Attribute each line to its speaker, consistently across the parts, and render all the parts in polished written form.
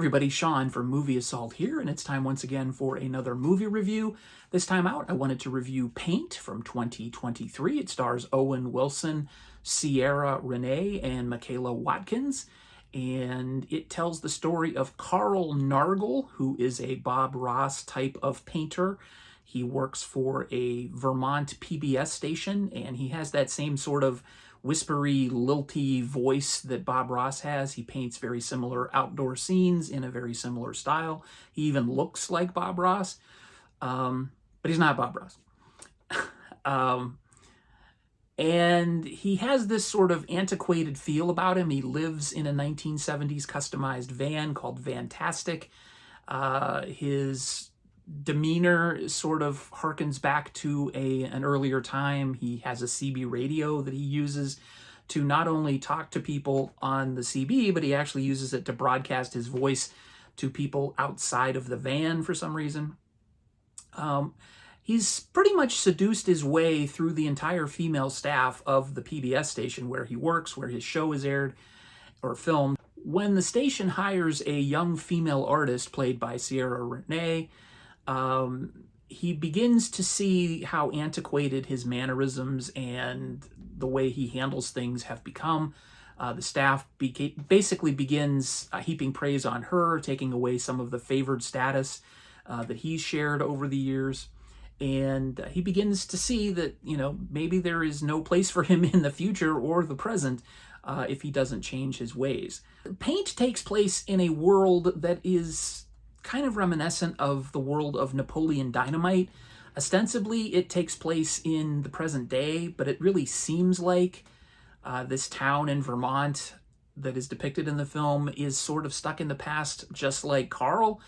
Speaker 1: everybody, Sean from Movie Assault here, and it's time once again for another movie review. This time out, I wanted to review Paint from 2023. It stars Owen Wilson, Ciara, Renee, and Michaela Watkins, and it tells the story of Carl Nargle, who is a Bob Ross type of painter. He works for a Vermont PBS station, and he has that same sort of whispery, lilty voice that Bob Ross has. He paints very similar outdoor scenes in a very similar style. He even looks like Bob Ross, but he's not Bob Ross. And he has this sort of antiquated feel about him. He lives in a 1970s customized van called Vantastic. His demeanor sort of harkens back to an earlier time. He has a CB radio that he uses to not only talk to people on the CB, but he actually uses it to broadcast his voice to people outside of the van for some reason. He's pretty much seduced his way through the entire female staff of the PBS station where he works, where his show is aired or filmed. When the station hires a young female artist played by Ciara Renee, he begins to see how antiquated his mannerisms and the way he handles things have become. The staff basically begins heaping praise on her, taking away some of the favored status that he's shared over the years. And he begins to see that, maybe there is no place for him in the future or the present if he doesn't change his ways. Paint takes place in a world that is kind of reminiscent of the world of Napoleon Dynamite. Ostensibly, it takes place in the present day, but it really seems like this town in Vermont that is depicted in the film is sort of stuck in the past, just like Carl.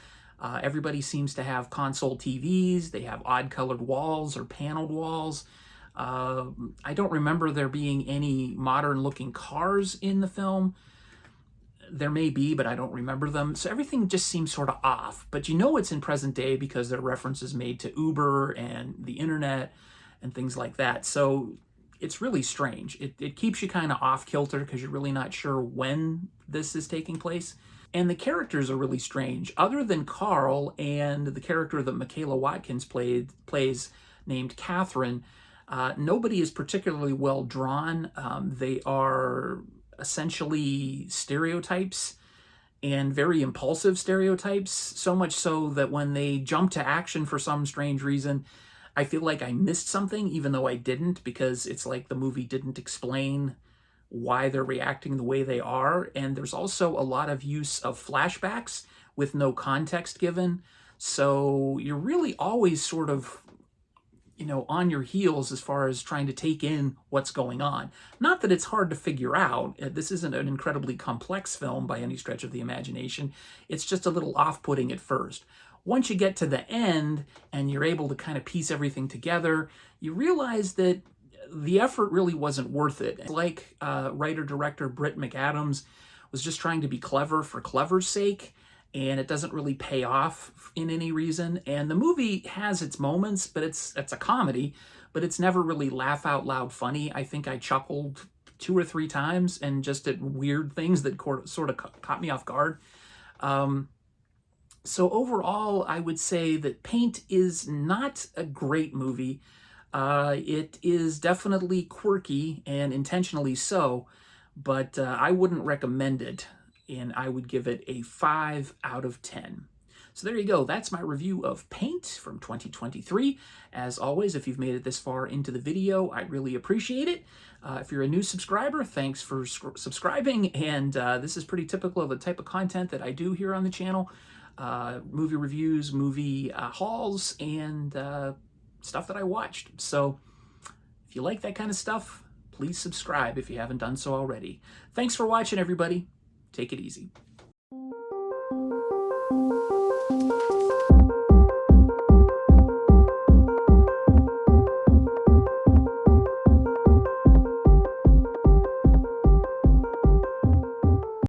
Speaker 1: Everybody seems to have console TVs. They have odd-colored walls or paneled walls. I don't remember there being any modern-looking cars in the film. There may be, but I don't remember them. So everything just seems sort of off. But it's in present day because there are references made to Uber and the internet and things like that. So it's really strange. It keeps you kind of off kilter because you're really not sure when this is taking place. And the characters are really strange. Other than Carl and the character that Michaela Watkins plays named Catherine, nobody is particularly well drawn. They are essentially stereotypes and very impulsive stereotypes, so much so that when they jump to action for some strange reason, I feel like I missed something, even though I didn't, because it's like the movie didn't explain why they're reacting the way they are. And there's also a lot of use of flashbacks with no context given. So you're really always sort of on your heels as far as trying to take in what's going on. Not that it's hard to figure out. This isn't an incredibly complex film by any stretch of the imagination. It's just a little off-putting at first. Once you get to the end and you're able to kind of piece everything together, you realize that the effort really wasn't worth it. It's like writer-director Brit McAdams was just trying to be clever for clever's sake, and it doesn't really pay off in any reason. And the movie has its moments, but it's a comedy, but it's never really laugh out loud funny. I think I chuckled 2 or 3 times and just at weird things that sort of caught me off guard. So overall, I would say that Paint is not a great movie. It is definitely quirky and intentionally so, but I wouldn't recommend it. And I would give it a 5 out of 10. So there you go. That's my review of Paint from 2023. As always, if you've made it this far into the video, I really appreciate it. If you're a new subscriber, thanks for subscribing. And this is pretty typical of the type of content that I do here on the channel. Movie reviews, movie hauls, and stuff that I watched. So if you like that kind of stuff, please subscribe if you haven't done so already. Thanks for watching, everybody. Take it easy.